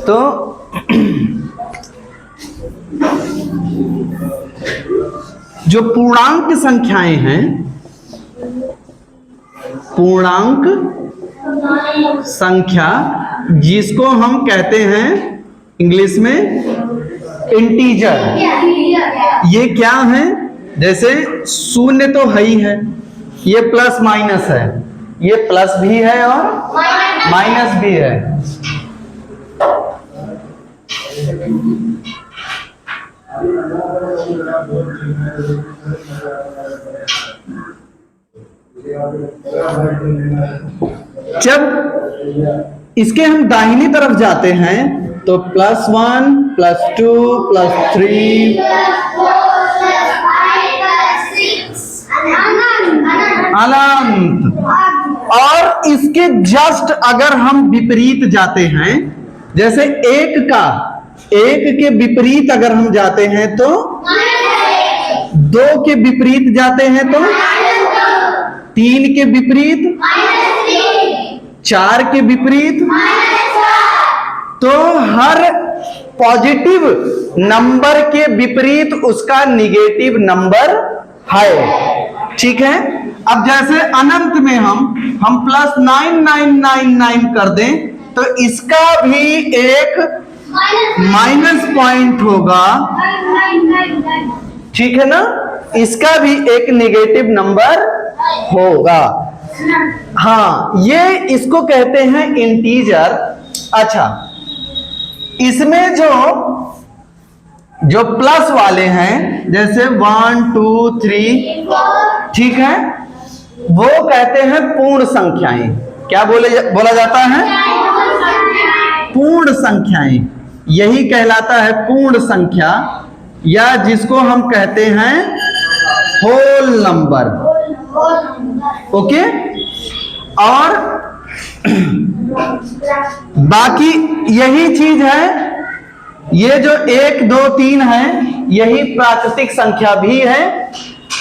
तो जो पूर्णांक संख्याएं हैं, पूर्णांक संख्या जिसको हम कहते हैं इंग्लिश में इंटीजर, ये क्या है? जैसे शून्य तो है ही है, ये प्लस माइनस है, ये प्लस भी है और माइनस भी है। जब इसके हम दाहिनी तरफ जाते हैं तो +1 +2 +3 अनंत। और इसके जस्ट अगर हम विपरीत जाते हैं, जैसे एक के विपरीत अगर हम जाते हैं तो 2 के विपरीत जाते हैं तो 3 के विपरीत, 4 के विपरीत, तो हर पॉजिटिव नंबर के विपरीत उसका निगेटिव नंबर है। ठीक है। अब जैसे अनंत में हम +9999 कर दें तो इसका भी एक माइनस पॉइंट होगा। ठीक है ना, इसका भी एक नेगेटिव नंबर होगा। हाँ, ये इसको कहते हैं इंटीजर। अच्छा, इसमें जो प्लस वाले हैं जैसे 1 2 3, ठीक है, वो कहते हैं पूर्ण संख्याएं। क्या बोला जाता है? पूर्ण संख्याएं। यही कहलाता है पूर्ण संख्या, या जिसको हम कहते हैं होल नंबर। ओके। और बाकी यही चीज है, ये जो 1 2 3 है यही प्राकृतिक संख्या भी है।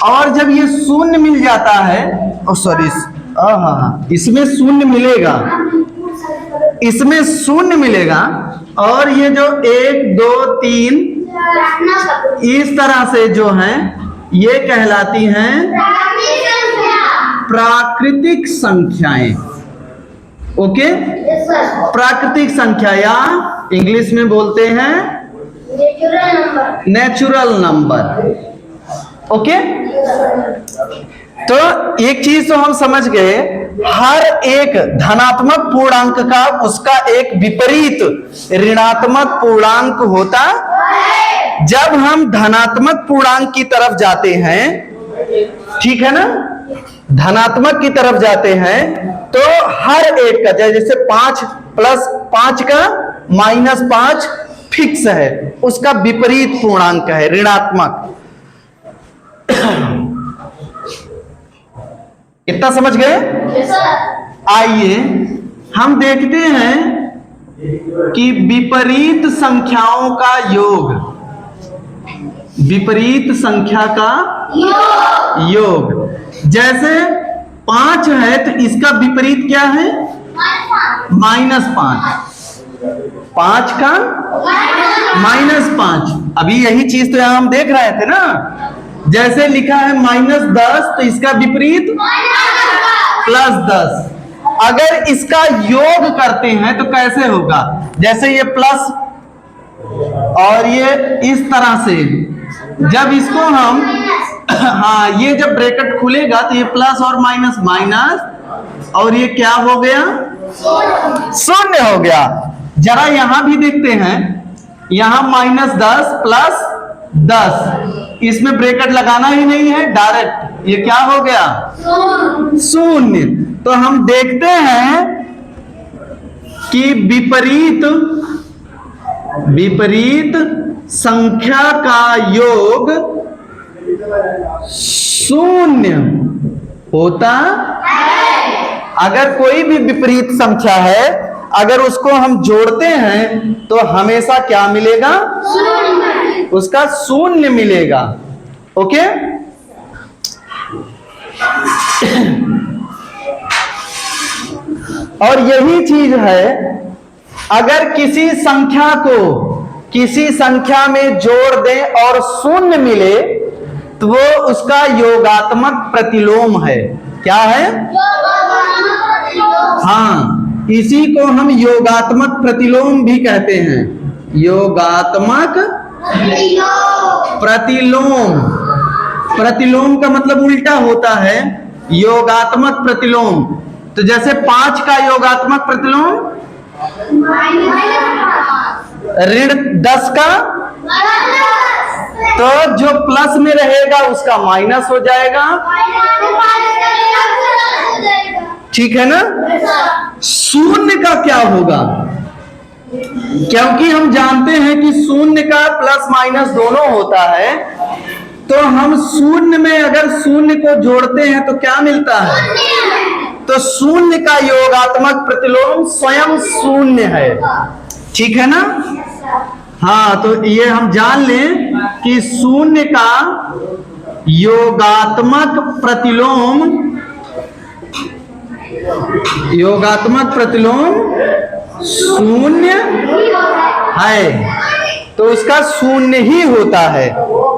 और जब ये शून्य मिल जाता है, इसमें शून्य मिलेगा, इसमें शून्य मिलेगा। और ये जो 1 2 3 इस तरह से जो है ये कहलाती हैं प्राकृतिक संख्याएं। ओके। प्राकृतिक संख्या, या इंग्लिश में बोलते हैं नेचुरल नंबर। ओके। तो एक चीज तो हम समझ गए, हर एक धनात्मक पूर्णांक का उसका एक विपरीत ऋणात्मक पूर्णांक होता। जब हम धनात्मक पूर्णांक की तरफ जाते हैं, ठीक है ना, धनात्मक की तरफ जाते हैं तो हर एक का, जैसे 5 + 5 का -5 फिक्स है, उसका विपरीत पूर्णांक है ऋणात्मक। इतना समझ गए? आइए हम देखते हैं कि विपरीत संख्याओं का योग, विपरीत संख्या का योग। जैसे 5 है तो इसका विपरीत क्या है? -5। 5 का -5। अभी यही चीज तो यहां हम देख रहे थे ना। जैसे लिखा है -10 तो इसका विपरीत +10। अगर इसका योग करते हैं तो कैसे होगा? जैसे ये प्लस और ये इस तरह से, जब इसको हम हाँ, ये जब ब्रैकेट खुलेगा तो ये प्लस और माइनस माइनस, और ये क्या हो गया? शून्य हो गया। जरा यहां भी देखते हैं, यहां -10 + 10, इसमें ब्रैकेट लगाना ही नहीं है, डायरेक्ट ये क्या हो गया? शून्य। तो हम देखते हैं कि विपरीत संख्या का योग शून्य होता है। अगर कोई भी विपरीत संख्या है, अगर उसको हम जोड़ते हैं तो हमेशा क्या मिलेगा? उसका शून्य मिलेगा। ओके। और यही चीज है अगर किसी संख्या में जोड़ दें और शून्य मिले तो वो उसका योगात्मक प्रतिलोम है। क्या है? हाँ, इसी को हम योगात्मक प्रतिलोम भी कहते हैं। योगात्मक प्रतिलोम। प्रतिलोम का मतलब उल्टा होता है, योगात्मक प्रतिलोम। तो जैसे 5 का योगात्मक प्रतिलोम ऋण 10 का, तो जो प्लस में रहेगा उसका माइनस हो जाएगा। ठीक है ना? शून्य का क्या होगा? क्योंकि हम जानते हैं कि शून्य का प्लस माइनस दोनों होता है, तो हम शून्य में अगर शून्य को जोड़ते हैं तो क्या मिलता है? तो शून्य का योगात्मक प्रतिलोम स्वयं शून्य है। ठीक है ना? हाँ, तो ये हम जान लें कि शून्य का योगात्मक प्रतिलोम शून्य है, तो उसका शून्य ही होता है।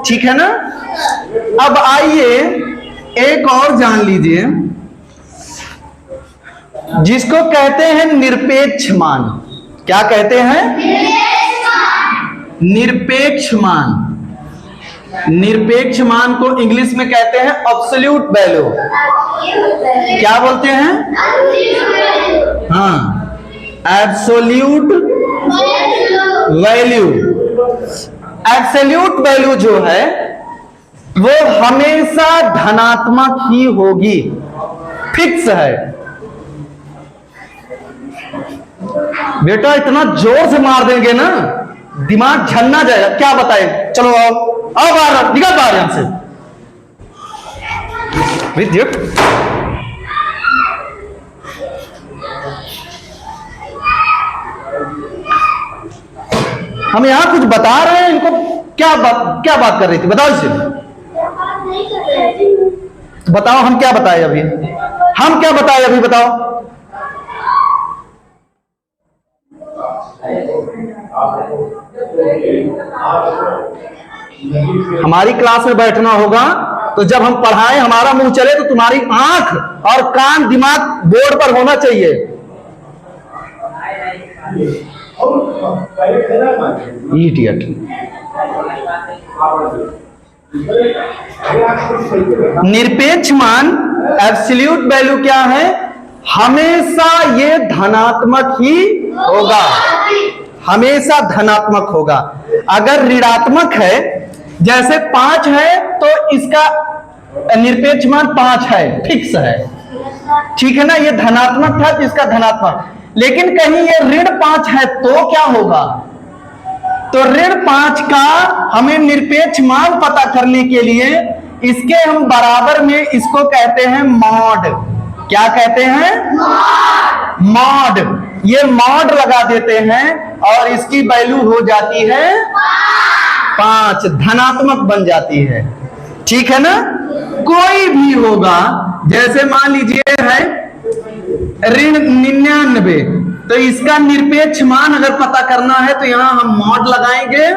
ठीक है ना? अब आइए एक और जान लीजिए, जिसको कहते हैं निरपेक्ष मान। क्या कहते हैं? निरपेक्ष मान। निरपेक्ष मान को इंग्लिश में कहते हैं एब्सोल्यूट वैल्यू। क्या बोलते हैं? हाँ, एब्सोल्यूट वैल्यू। एब्सोल्यूट वैल्यू जो है वो हमेशा धनात्मक ही होगी, फिक्स है। बेटा इतना जोर से मार देंगे ना, दिमाग झलना जाएगा। क्या बताए? चलो आओ बाहर, निकल बाहर यहां से। विद्युत हम यहां कुछ बता रहे हैं, इनको क्या बात कर रही थी? बताओ इसे, बताओ हम क्या बताए अभी? हम क्या बताए अभी? बताओ। हमारी क्लास में बैठना होगा, तो जब हम पढ़ाएं हमारा मुंह चले तो तुम्हारी आंख और कान, दिमाग बोर्ड पर होना चाहिए। इडियट। निरपेक्ष मान एब्सोल्यूट वैल्यू क्या है? हमेशा ये धनात्मक ही होगा, हमेशा धनात्मक होगा। अगर ऋणात्मक है, जैसे 5 है तो इसका निरपेक्ष मान 5 है, फिक्स है। ठीक है ना? ये धनात्मक था तो इसका धनात्मक। लेकिन कहीं ये ऋण 5 है तो क्या होगा? तो ऋण 5 का हमें निरपेक्ष मान पता करने के लिए इसके हम बराबर में इसको कहते हैं मॉड। क्या कहते हैं? मॉड। ये मॉड लगा देते हैं और इसकी वैल्यू हो जाती है 5, धनात्मक बन जाती है। ठीक है ना? कोई भी होगा, जैसे मान लीजिए है ऋण 99, तो इसका निरपेक्ष मान अगर पता करना है तो यहां हम मॉड लगाएंगे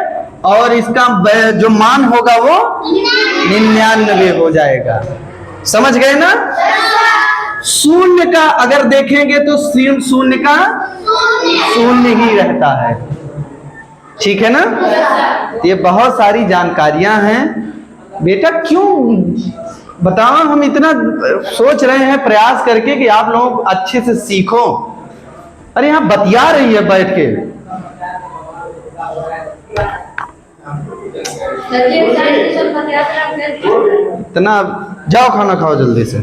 और इसका जो मान होगा वो 99 हो जाएगा। समझ गए ना? शून्य का अगर देखेंगे तो शून्य का शून्य ही रहता है। ठीक है ना? ये बहुत सारी जानकारियां हैं बेटा। क्यों बताओ, हम इतना सोच रहे हैं प्रयास करके कि आप लोग अच्छे से सीखो। अरे यहां बतिया रही है बैठ के। इतना जाओ खाना खाओ जल्दी से।